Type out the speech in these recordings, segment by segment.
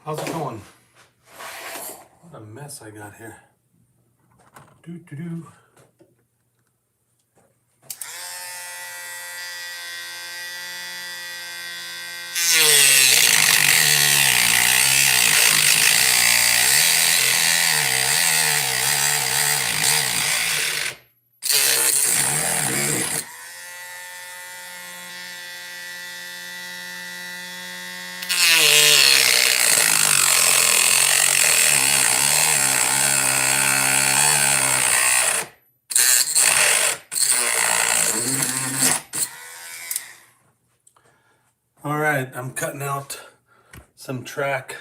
How's it going? What a mess I got here. Do. All right, I'm cutting out some track.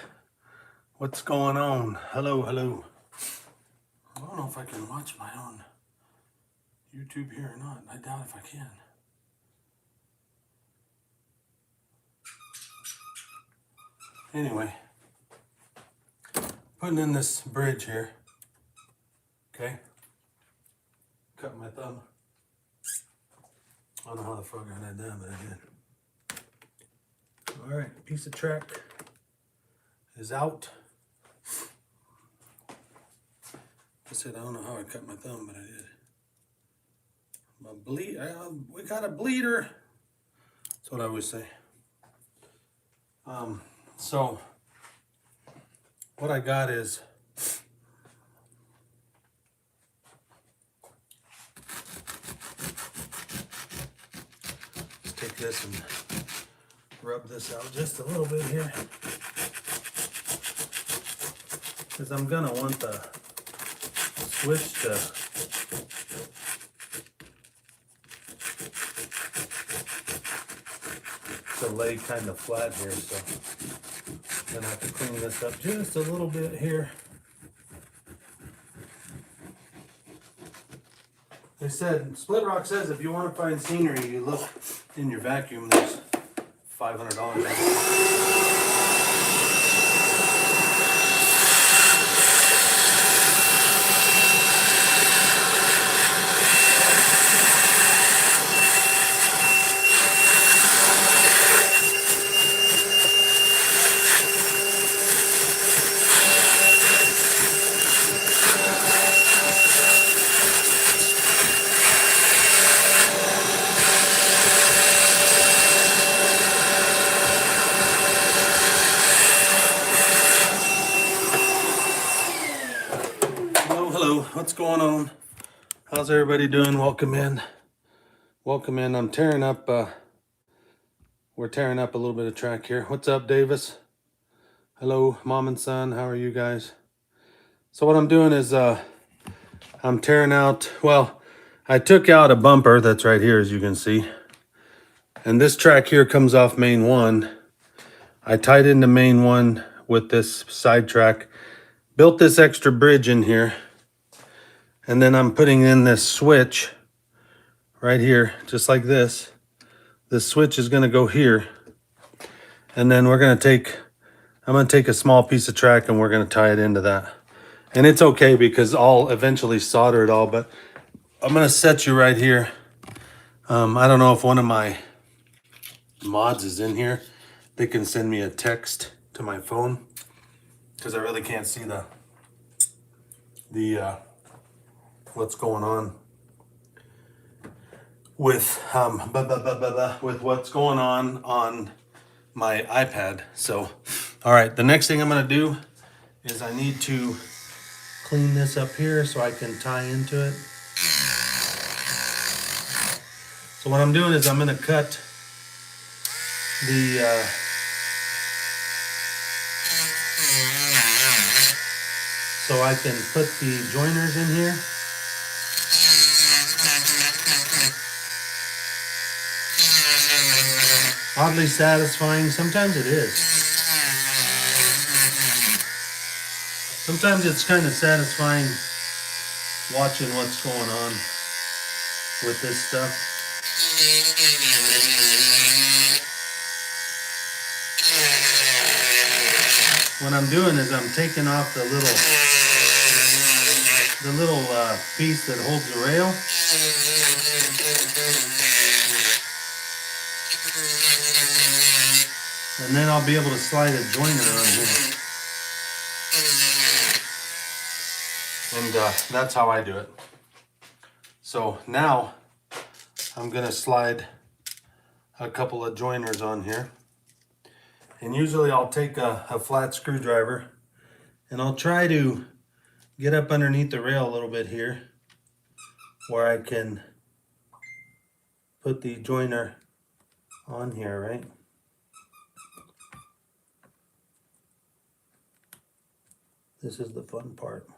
What's going on? Hello. I don't know if I can watch my own YouTube here or not. I doubt if I can. Anyway, putting in this bridge here. Okay. Cut my thumb. I don't know how the fuck I did that, but I did. All right, piece of track is out. I said I don't know how I cut my thumb, but I did. We got a bleeder. That's what I always say. So what I got is let's take this and rub this out just a little bit here, because I'm gonna want the switch to lay kind of flat here, so I'm gonna have to clean this up just a little bit here. They said, Split Rock says if you want to find scenery, you look in your vacuum. There's $500. Hello, what's going on? How's everybody doing? Welcome in. I'm tearing up, we're tearing up a little bit of track here. What's up, Davis? Hello, mom and son, how are you guys? So what I'm doing is, I'm tearing out, well, I took out a bumper that's right here, as you can see. And this track here comes off main one. I tied into main one with this side track, built this extra bridge in here. And then I'm putting in this switch right here, just like this. This switch is gonna go here. And then I'm gonna take a small piece of track and we're gonna tie it into that. And it's okay because I'll eventually solder it all, but I'm gonna set you right here. I don't know if one of my mods is in here. They can send me a text to my phone because I really can't see the what's going on with what's going on my iPad. So, all right, the next thing I'm gonna do is I need to clean this up here so I can tie into it. So what I'm doing is I'm gonna cut the so I can put the joiners in here. Oddly satisfying. Sometimes it is. Sometimes it's kind of satisfying watching what's going on with this stuff. What I'm doing is I'm taking off the little piece that holds the rail. And then I'll be able to slide a joiner on here. that's how I do it. So now I'm gonna slide a couple of joiners on here. And usually I'll take a flat screwdriver and I'll try to get up underneath the rail a little bit here where I can put the joiner on here, right? This is the fun part.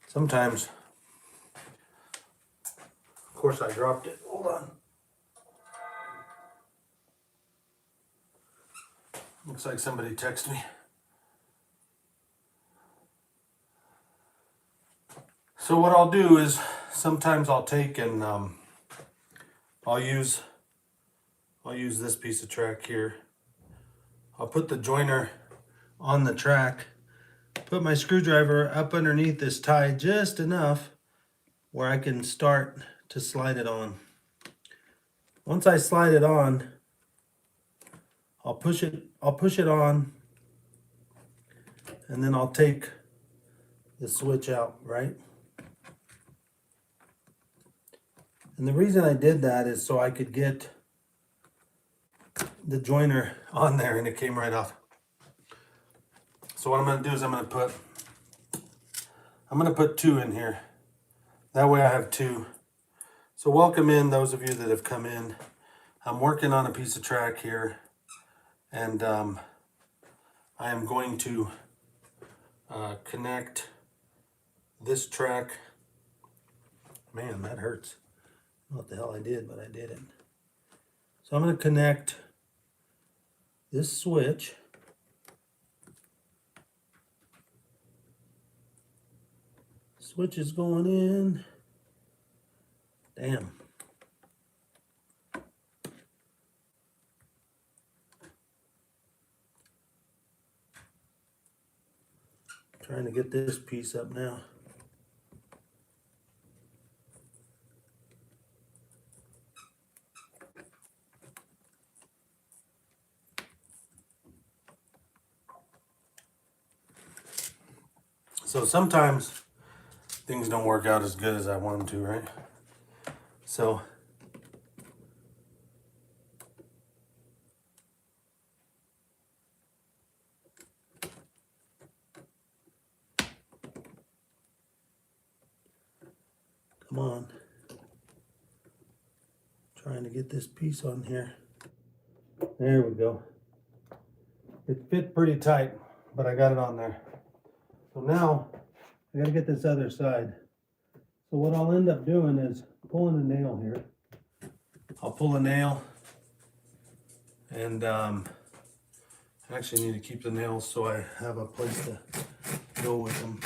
Sometimes, of course I dropped it, hold on. Looks like somebody texted me. So what I'll do is sometimes I'll take and I'll use this piece of track here. I'll put the joiner on the track, put my screwdriver up underneath this tie just enough where I can start to slide it on. Once I slide it on, I'll push it on, and then I'll take the switch out, right? And the reason I did that is so I could get the joiner on there, and it came right off. So what I'm going to do is I'm going to put 2 in here. That way I have 2. So welcome in those of you that have come in. I'm working on a piece of track here, and I am going to connect this track. Man, that hurts. I don't know what the hell I did, but I did it. So I'm going to connect this switch is going in. Damn. Trying to get this piece up now. So sometimes things don't work out as good as I want them to, right? So come on. Trying to get this piece on here. There we go. It fit pretty tight, but I got it on there. So now I gotta get this other side. So what I'll end up doing is pulling a nail here. I'll pull a nail, and I actually need to keep the nails so I have a place to go with them.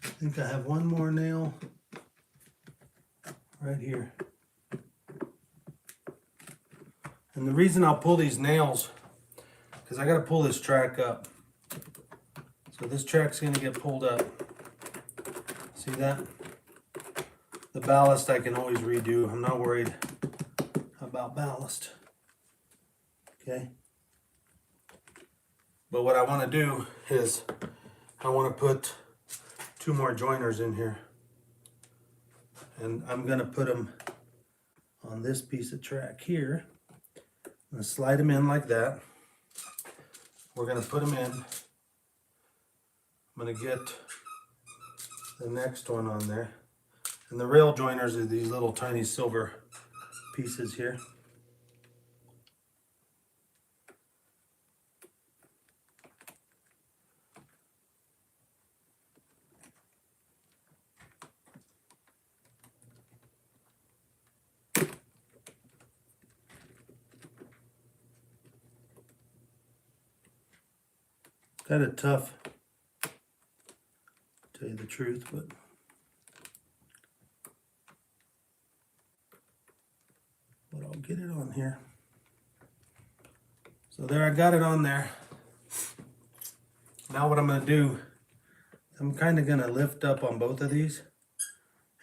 I think I have one more nail right here. And the reason I'll pull these nails, because I got to pull this track up. So this track's going to get pulled up. See that? The ballast I can always redo. I'm not worried about ballast. Okay? But what I want to do is I want to put 2 more joiners in here. And I'm going to put them on this piece of track here. I'm going to slide them in like that. We're going to put them in. I'm going to get the next one on there. And the rail joiners are these little tiny silver pieces here. Kind of tough, to tell you the truth, but I'll get it on here. So there, I got it on there. Now what I'm going to do, I'm kind of going to lift up on both of these,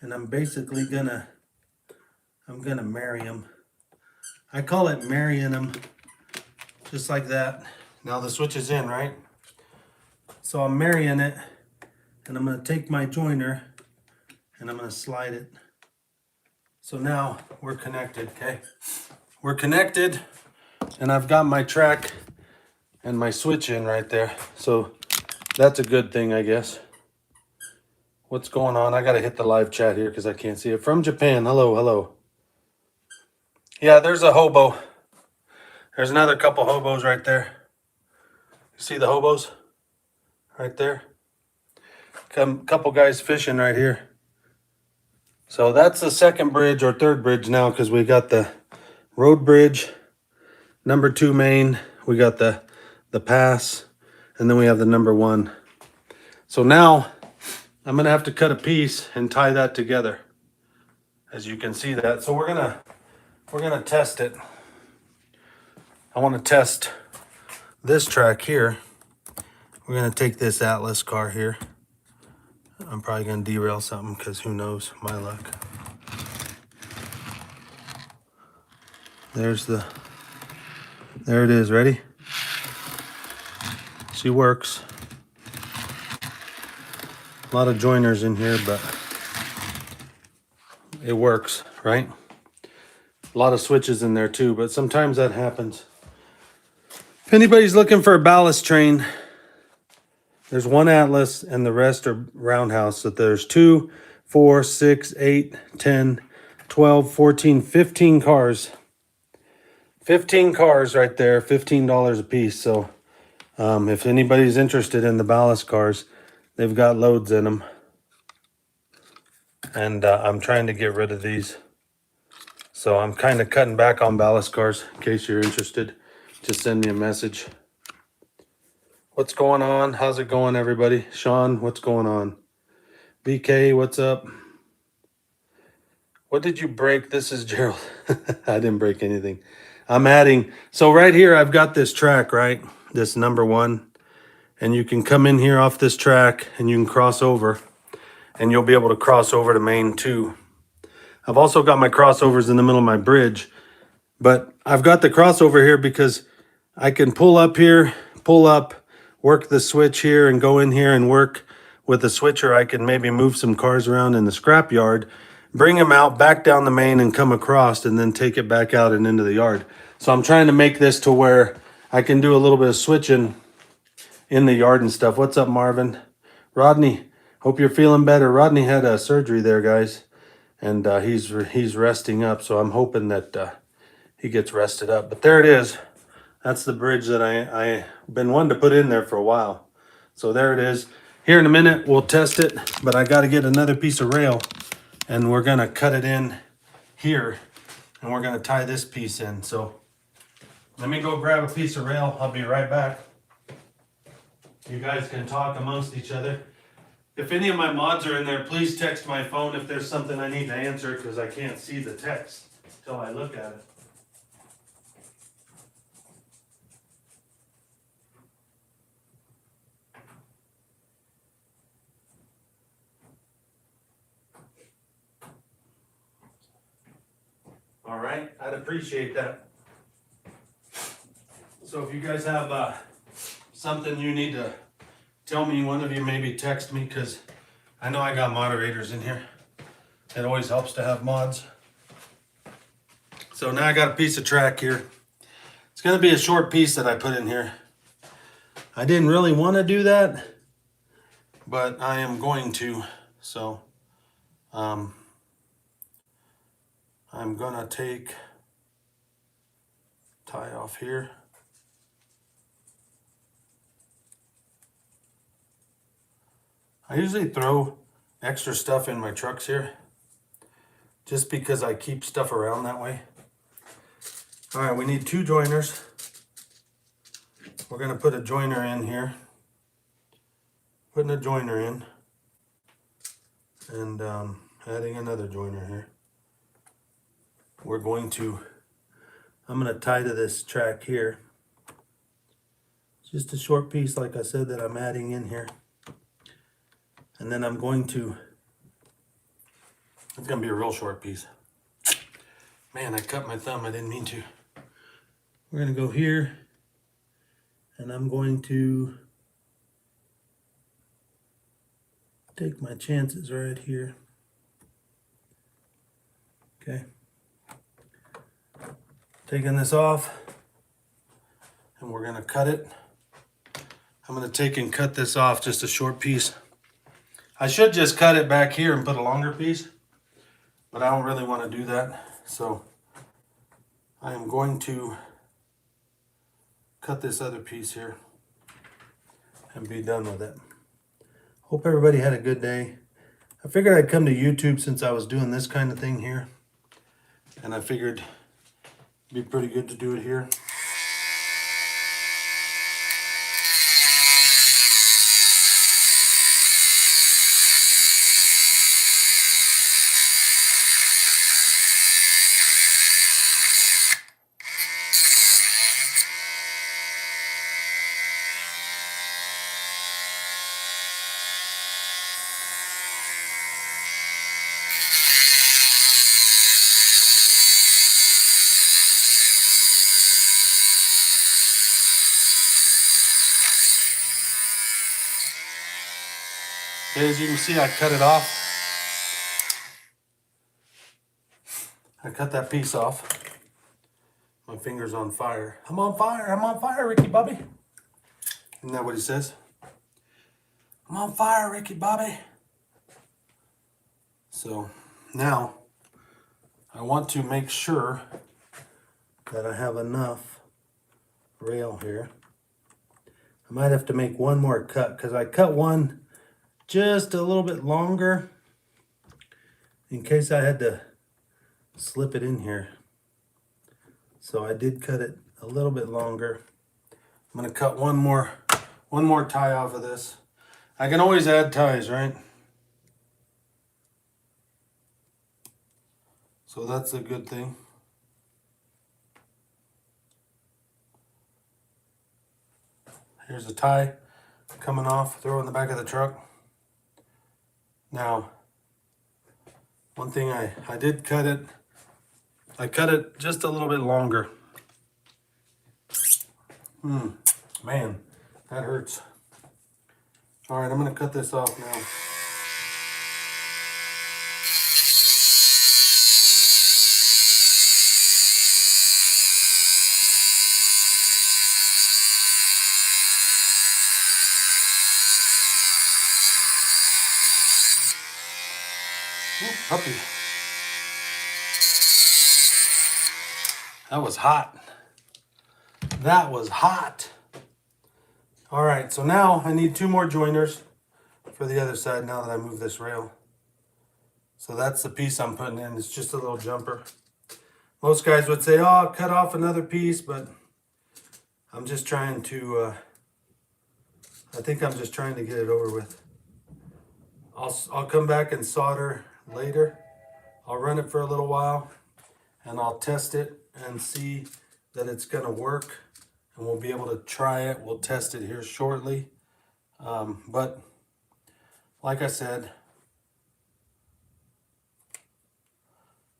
and I'm basically I'm going to marry them. I call it marrying them, just like that. Now the switch is in, right? So I'm marrying it, and I'm going to take my joiner and I'm going to slide it. So now we're connected, okay? We're connected, and I've got my track and my switch in right there. So that's a good thing, I guess. What's going on? I got to hit the live chat here because I can't see it. From Japan, hello, hello. Yeah, there's a hobo. There's another couple hobos right there. You see the hobos right there? Couple guys fishing right here. So that's the second bridge or third bridge now, because we got the road bridge, number 2 main, we got the pass, and then we have the number 1. So now I'm gonna have to cut a piece and tie that together, as you can see that. So we're gonna test it. I want to test this track here. We're gonna take this Atlas car here. I'm probably gonna derail something because who knows, my luck. There it is, ready? She works. A lot of joiners in here, but it works, right? A lot of switches in there too, but sometimes that happens. If anybody's looking for a ballast train, there's one Atlas and the rest are roundhouse. So there's 2, 4, 6, 8, 10, 12, 14, 15 cars. 15 cars right there, $15 a piece. So if anybody's interested in the ballast cars, they've got loads in them. And I'm trying to get rid of these. So I'm kind of cutting back on ballast cars. In case you're interested, just send me a message. What's going on? How's it going, everybody? Sean, what's going on? BK, what's up? What did you break? This is Gerald. I didn't break anything. I'm adding. So right here, I've got this track, right? This number 1. And you can come in here off this track and you can cross over. And you'll be able to cross over to main 2. I've also got my crossovers in the middle of my bridge. But I've got the crossover here because I can pull up here, pull up, work the switch here and go in here and work with the switcher. I can maybe move some cars around in the scrap yard, bring them out, back down the main and come across and then take it back out and into the yard. So I'm trying to make this to where I can do a little bit of switching in the yard and stuff. What's up, Marvin? Rodney, hope you're feeling better. Rodney had a surgery there, guys, and he's resting up. So I'm hoping that he gets rested up. But there it is. That's the bridge that I've been wanting to put in there for a while. So there it is. Here in a minute, we'll test it, but I got to get another piece of rail and we're going to cut it in here and we're going to tie this piece in. So let me go grab a piece of rail. I'll be right back. You guys can talk amongst each other. If any of my mods are in there, please text my phone if there's something I need to answer because I can't see the text until I look at it. All right, I'd appreciate that. So if you guys have something you need to tell me, one of you maybe text me because I know I got moderators in here. It always helps to have mods. So now I got a piece of track here. It's going to be a short piece that I put in here. I didn't really want to do that, but I am going to. So I'm going to tie off here. I usually throw extra stuff in my trucks here just because I keep stuff around that way. All right, we need 2 joiners. We're going to put a joiner in here. Putting a joiner in. And adding another joiner here. I'm going to tie to this track here. Just a short piece, like I said, that I'm adding in here. And then it's going to be a real short piece. Man, I cut my thumb, I didn't mean to. we're going to go here, and I'm going to take my chances right here. Okay. Taking this off, and we're going to cut it. I'm going to take and cut this off, just a short piece. I should just cut it back here and put a longer piece, but I don't really want to do that. So I am going to cut this other piece here and be done with it. Hope everybody had a good day. I figured I'd come to YouTube since I was doing this kind of thing here, and I figured it'd be pretty good to do it here. Okay, as you can see, I cut it off. I cut that piece off. My finger's on fire. I'm on fire, Ricky Bobby. Isn't that what he says? I'm on fire, Ricky Bobby. So now I want to make sure that I have enough rail here. I might have to make one more cut because I cut one just a little bit longer in case I had to slip it in here. So I did cut it a little bit longer. I'm gonna cut one more tie off of this. I can always add ties, right? So that's a good thing. Here's a tie coming off, throw it in the back of the truck. Now, one thing I did cut it. I cut it just a little bit longer. Man, that hurts. All right, I'm gonna cut this off now. Ooh, puppy. That was hot. That was hot. All right, so now I need 2 more joiners for the other side now that I move this rail. So that's the piece I'm putting in. It's just a little jumper. Most guys would say, oh, cut off another piece, but I'm just trying to, I think I'm just trying to get it over with. I'll come back and solder later. I'll run it for a little while and I'll test it and see that it's gonna work, and we'll be able to try it. We'll test it here shortly. But like I said,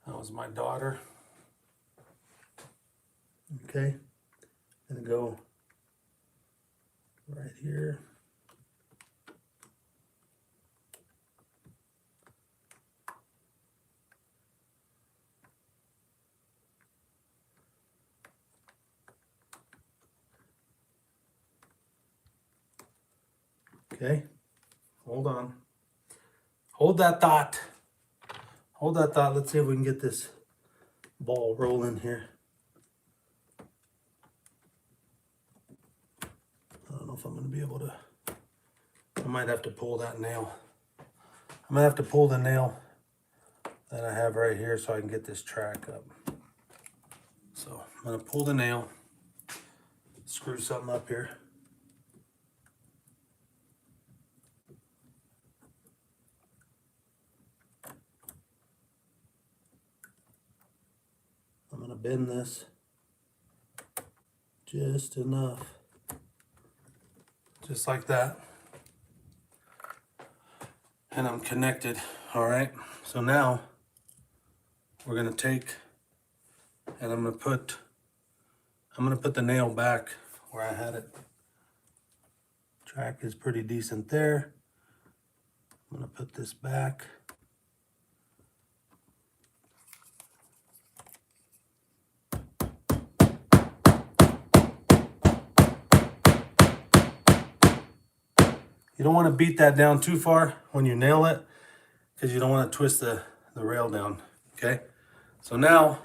that was my daughter. Okay, gonna go right here. Okay, hold on. Hold that thought. Hold that thought. Let's see if we can get this ball rolling here. I don't know if I'm going to be able to. I might have to pull that nail. I'm going to have to pull the nail that I have right here so I can get this track up. So I'm going to pull the nail, screw something up here. I'm going to bend this just enough, just like that, and I'm connected. All right, so now we're going to take and I'm going to put I'm going to put the nail back where I had it. Track is pretty decent there. I'm going to put this back. You don't want to beat that down too far when you nail it, because you don't want to twist the rail down, okay? So now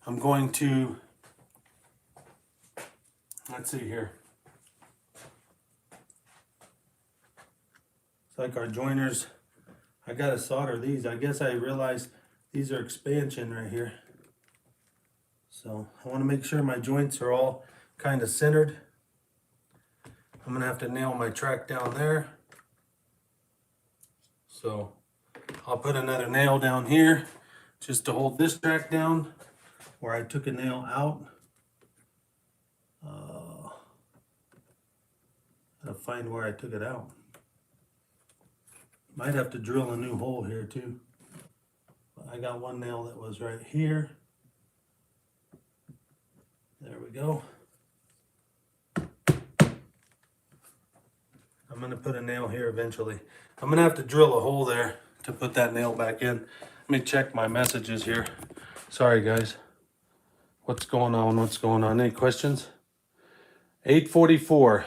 I'm going to, let's see here. It's like our joiners, I gotta solder these. I guess I realized these are expansion right here. So I want to make sure my joints are all kind of centered. I'm gonna have to nail my track down there. So I'll put another nail down here just to hold this track down where I took a nail out. Gotta find where I took it out. Might have to drill a new hole here too. I got one nail that was right here. There we go. I'm gonna put a nail here eventually. I'm gonna have to drill a hole there to put that nail back in. Let me check my messages here. Sorry guys. What's going on? What's going on? Any questions? 844.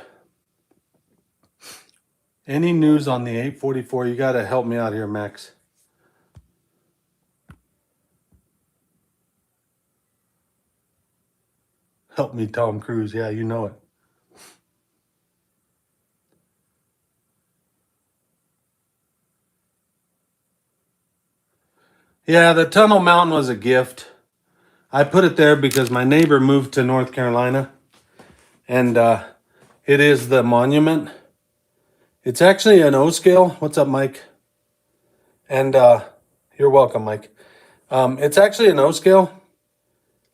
Any news on the 844? You gotta help me out here, Max. Help me, Tom Cruise. Yeah, you know it. Yeah, the Tunnel Mountain was a gift. I put it there because my neighbor moved to North Carolina, and it is the monument. It's actually an O scale. What's up, Mike? And you're welcome, Mike. It's actually an O scale,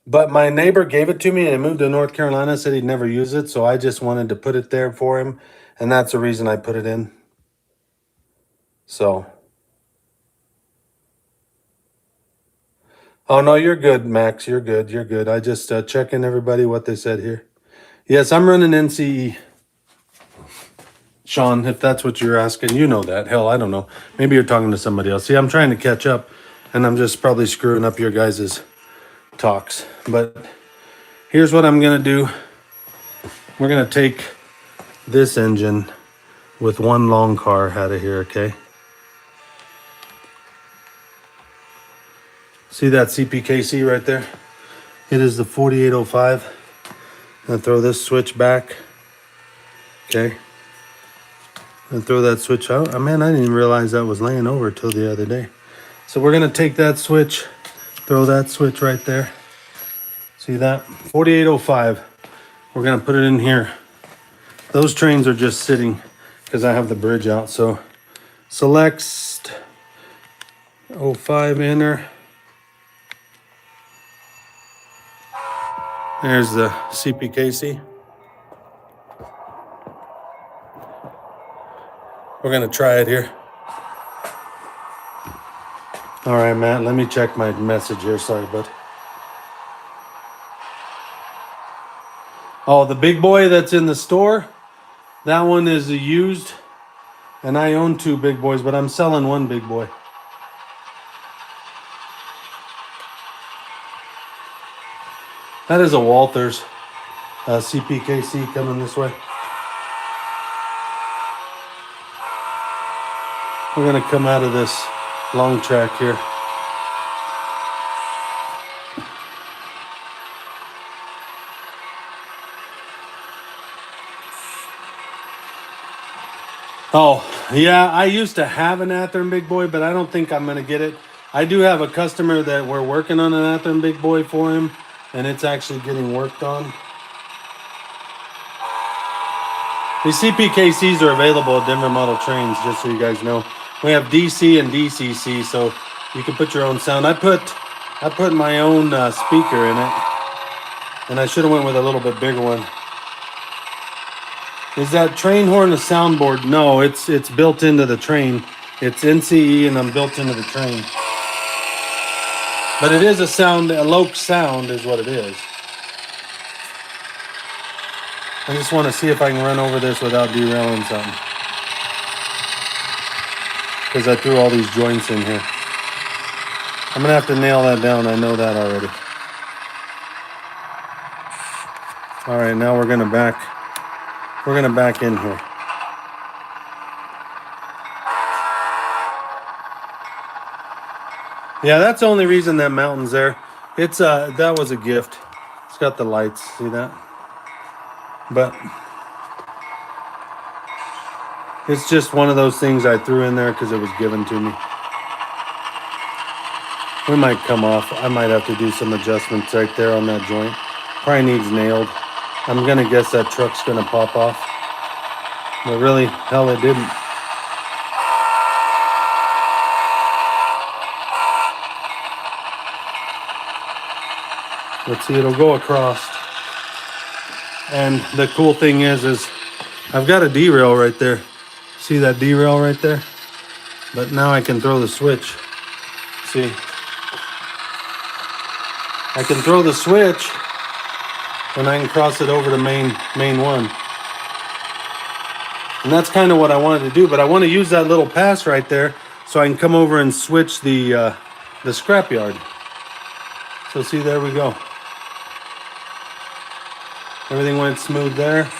but my neighbor gave it to me and he moved to North Carolina, said he'd never use it, so I just wanted to put it there for him, and that's the reason I put it in. So. Oh, no, you're good, Max. You're good. You're good. I just checking everybody what they said here. Yes, I'm running NCE. Sean, if that's what you're asking, you know that. Hell, I don't know. Maybe you're talking to somebody else. See, I'm trying to catch up, and I'm just probably screwing up your guys' talks. But here's what I'm going to do. We're going to take this engine with one long car out of here, okay? See that CPKC right there? It is the 4805. I'm going to throw this switch back, okay? And throw that switch out. Oh, man, I didn't even realize that was laying over till the other day. So we're going to take that switch, throw that switch right there. See that? 4805. We're going to put it in here. Those trains are just sitting because I have the bridge out. So select 05 enter. There's the CPKC. We're going to try it here. All right, Matt, let me check my message here. Sorry, bud. Oh, the big boy that's in the store, that one is used. And I own 2 big boys, but I'm selling 1 big boy. That is a Walters CPKC coming this way. We're going to come out of this long track here. Oh, yeah, I used to have an Athearn Big Boy, but I don't think I'm going to get it. I do have a customer that we're working on an Athearn Big Boy for him, and it's actually getting worked on. These CPKCs are available at Denver Model Trains, just so you guys know. We have DC and DCC, so you can put your own sound. I put my own speaker in it, and I should have went with a little bit bigger one. Is that train horn a soundboard? No, it's built into the train. It's NCE and I'm built into the train. But it is a sound, a Loke sound is what it is. I just want to see if I can run over this without derailing something. Because I threw all these joints in here. I'm going to have to nail that down. I know that already. All right, now we're going to back. We're going to back in here. Yeah, that's the only reason that mountain's there. It's that was a gift. It's got the lights. See that? But it's just one of those things I threw in there because it was given to me. We might come off. I might have to do some adjustments right there on that joint. Probably needs nailed. I'm gonna guess that truck's gonna pop off. But really, hell, it didn't. Let's see, it'll go across. And the cool thing is I've got a derail right there. See that derail right there? But now I can throw the switch. See? I can throw the switch and I can cross it over to main one. And that's kind of what I wanted to do, but I want to use that little pass right there so I can come over and switch the scrapyard. So see, there we go. Everything went smooth there.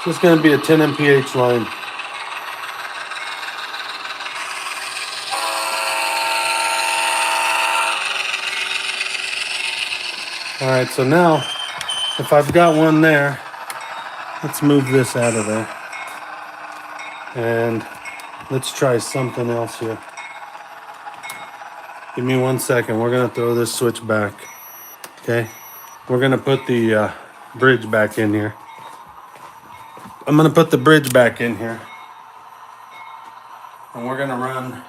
This is going to be a 10 mph line. All right, so now if I've got one there, let's move this out of there. And let's try something else here. Give me 1 second. We're going to throw this switch back. Okay. We're going to put the bridge back in here. I'm going to put the bridge back in here. And we're going to run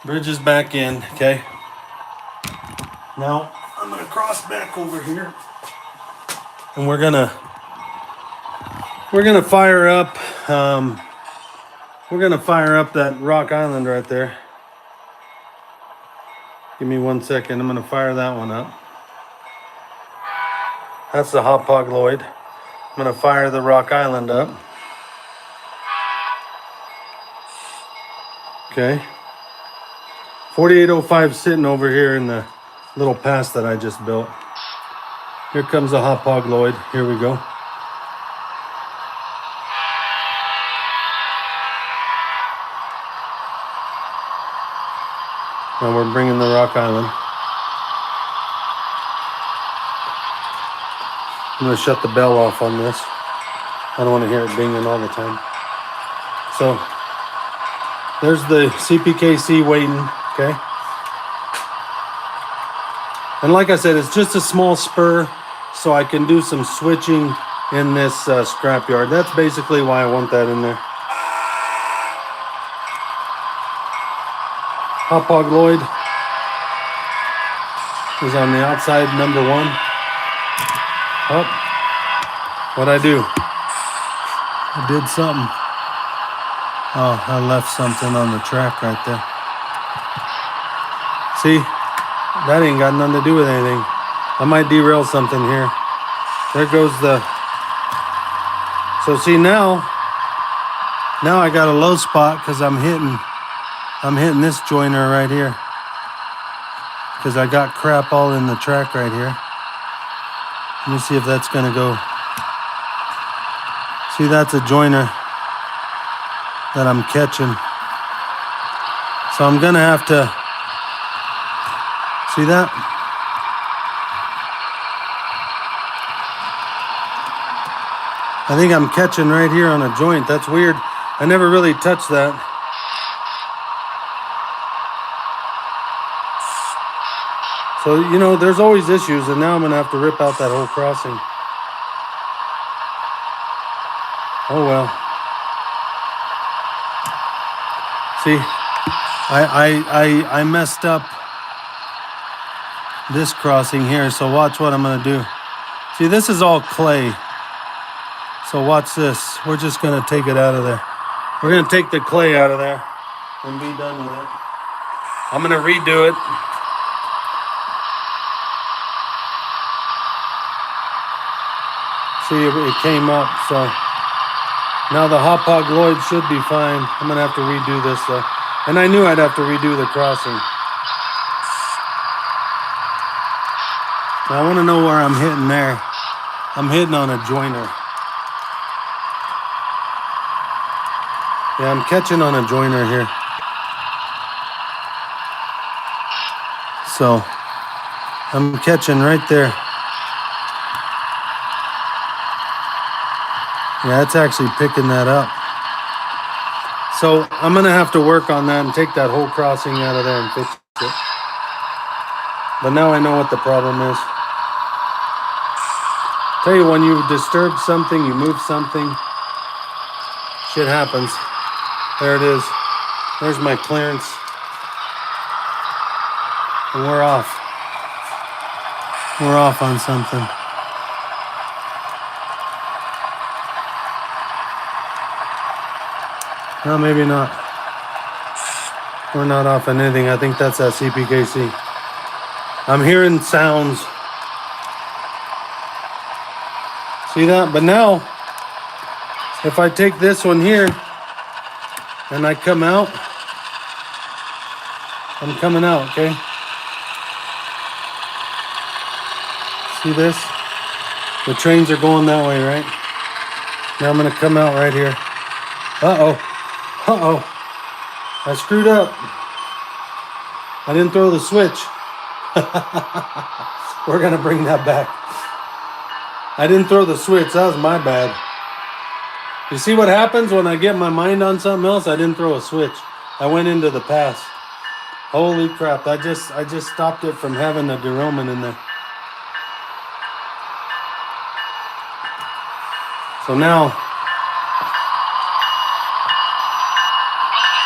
bridges back in. Okay. Now I'm going to cross back over here. And we're going to fire up that Rock Island right there. Give me 1 second. I'm going to fire that one up. That's the Hot Pog Lloyd. I'm going to fire the Rock Island up. Okay. 4805 sitting over here in the little pass that I just built. Here comes the Hot Pog Lloyd. Here we go. And we're bringing the Rock Island. I'm going to shut the bell off on this. I don't want to hear it dinging all the time. So there's the CPKC waiting, okay? And like I said, it's just a small spur, so I can do some switching in this scrapyard. That's basically why I want that in there. Hot Pog Lloyd is on the outside, number 1. Oh, what'd I do? I did something. Oh, I left something on the track right there. See, that ain't got nothing to do with anything. I might derail something here. There goes the... So see, now I got a low spot because I'm hitting this joiner right here. Because I got crap all in the track right here. Let me see if that's gonna go. See, that's a joiner that I'm catching. So I'm gonna have to, see that? I think I'm catching right here on a joint. That's weird. I never really touched that. So, you know, there's always issues, and now I'm gonna have to rip out that whole crossing. Oh well. See, I messed up this crossing here. So watch what I'm gonna do. See, this is all clay. So watch this. We're just gonna take it out of there. We're gonna take the clay out of there and be done with it. I'm gonna redo it. See, it came up, so now the hop-hog Lloyd should be fine. I'm gonna have to redo this though. And I knew I'd have to redo the crossing. Now I wanna know where I'm hitting there. I'm hitting on a joiner. Yeah, I'm catching on a joiner here. So I'm catching right there. Yeah, it's actually picking that up. So I'm gonna have to work on that and take that whole crossing out of there and fix it. But now I know what the problem is. Tell you, when you disturb something, you move something, shit happens. There it is. There's my clearance. And we're off. We're off on something. No, maybe not. We're not off on anything. I think that's that CPKC. I'm hearing sounds. See that? But now, if I take this one here and I come out, I'm coming out, okay? See this? The trains are going that way, right? Now I'm gonna come out right here. Uh-oh. Uh-oh. I screwed up. I didn't throw the switch. We're gonna bring that back. I didn't throw the switch. That was my bad. You see what happens when I get my mind on something else? I didn't throw a switch. I went into the pass. Holy crap. I just stopped it from having a derailment in there. So now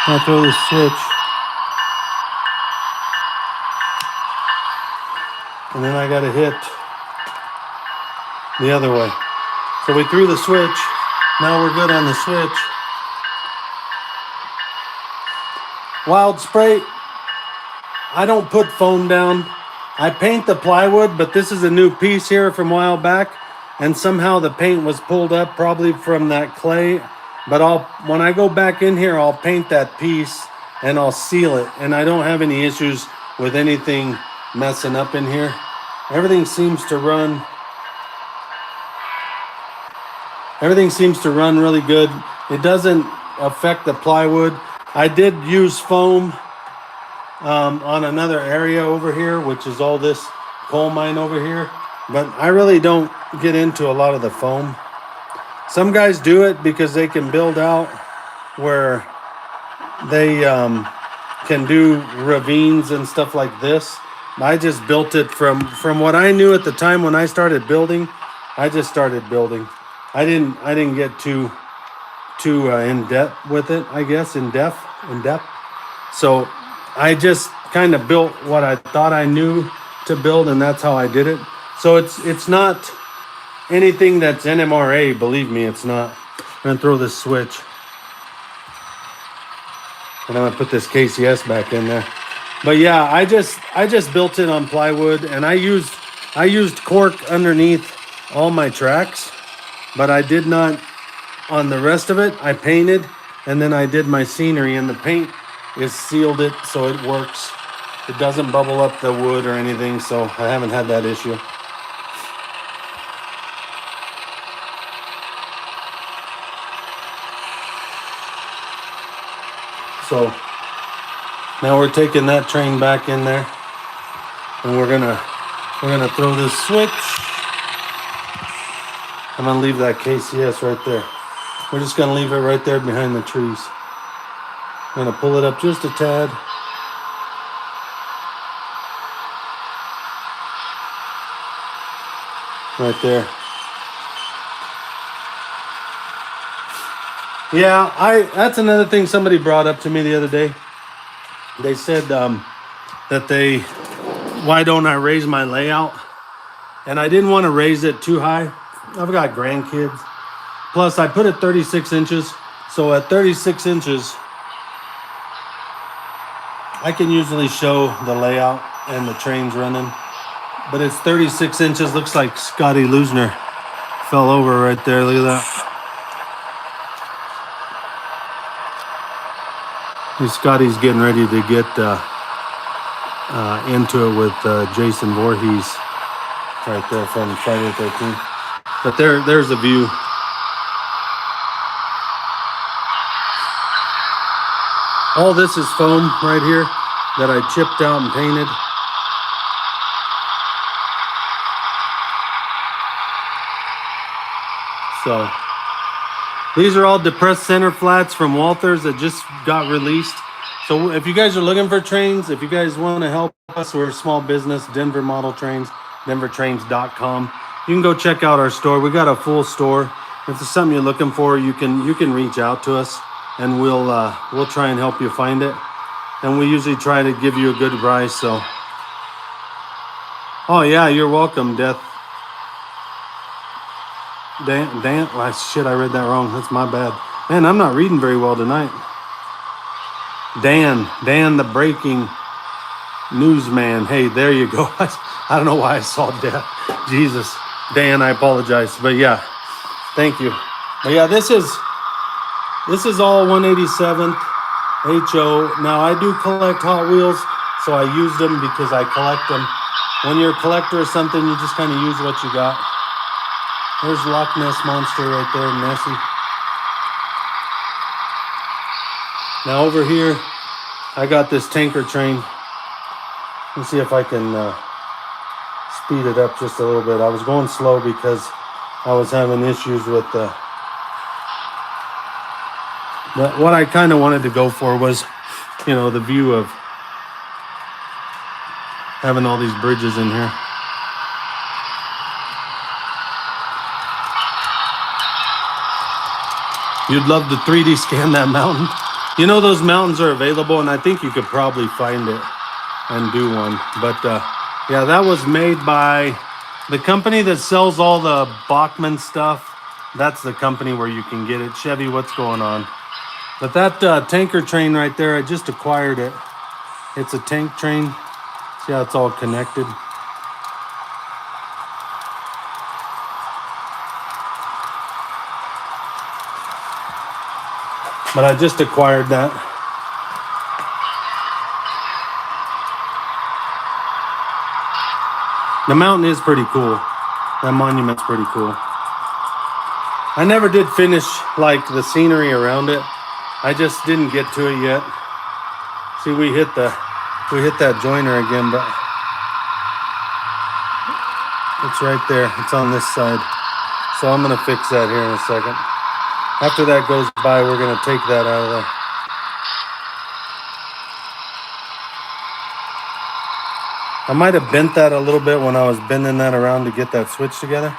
I'll throw the switch. And then I gotta hit the other way. So we threw the switch. Now we're good on the switch. Wild spray. I don't put foam down. I paint the plywood, but this is a new piece here from a while back. And somehow the paint was pulled up, probably from that clay. But when I go back in here, I'll paint that piece and I'll seal it. And I don't have any issues with anything messing up in here. Everything seems to run. Everything seems to run really good. It doesn't affect the plywood. I did use foam on another area over here, which is all this coal mine over here. But I really don't get into a lot of the foam. Some guys do it because they can build out where they can do ravines and stuff like this. I just built it from what I knew at the time when I started building. I just started building. I didn't get too in depth with it, I guess, in depth. So I just kind of built what I thought I knew to build, and that's how I did it. So it's not anything that's NMRA, believe me, it's not. I'm gonna throw this switch. And I'm gonna put this KCS back in there. But yeah, I just built it on plywood, and I used cork underneath all my tracks, but I did not on the rest of it. I painted, and then I did my scenery, and the paint is sealed it so it works. It doesn't bubble up the wood or anything, so I haven't had that issue. So now we're taking that train back in there, and we're gonna throw this switch. I'm gonna leave that KCS right there. We're just gonna leave it right there behind the trees. I'm gonna pull it up just a tad. Right there. Yeah, that's another thing somebody brought up to me the other day. They said that why don't I raise my layout? And I didn't want to raise it too high. I've got grandkids. Plus, I put it 36 inches. So at 36 inches, I can usually show the layout and the trains running. But it's 36 inches. Looks like Scotty Lusner fell over right there. Look at that. Scotty's getting ready to get into it with Jason Voorhees right there from Friday the 13th. But there's the view. All this is foam right here that I chipped out and painted. So these are all depressed center flats from Walthers that just got released. So if you guys are looking for trains, if you guys want to help us, we're a small business, Denver Model Trains, denvertrains.com. You can go check out our store. We got a full store. If there's something you're looking for, you can reach out to us, and we'll try and help you find it. And we usually try to give you a good price. So, oh yeah, you're welcome, Death. Dan, well, shit, I read that wrong. That's my bad. Man, I'm not reading very well tonight. Dan, the breaking newsman. Hey, there you go. I don't know why I saw Death. Jesus, Dan, I apologize, but yeah, thank you. But yeah, this is all 187th HO. Now I do collect Hot Wheels, so I use them because I collect them. When you're a collector or something, you just kind of use what you got. There's Loch Ness Monster right there, Nessie. Now over here, I got this tanker train. Let's see if I can speed it up just a little bit. I was going slow because I was having issues with the... But what I kind of wanted to go for was, you know, the view of having all these bridges in here. You'd love to 3D scan that mountain. You know, those mountains are available, and I think you could probably find it and do one. But yeah, that was made by the company that sells all the Bachmann stuff. That's the company where you can get it. Chevy, what's going on? But that tanker train right there, I just acquired it. It's a tank train. See how it's all connected? But I just acquired that. The mountain is pretty cool. That monument's pretty cool. I never did finish like the scenery around it. I just didn't get to it yet. See, we hit that joiner again, but it's right there. It's on this side. So I'm gonna fix that here in a second. After that goes by, we're gonna take that out of there. I might have bent that a little bit when I was bending that around to get that switch together.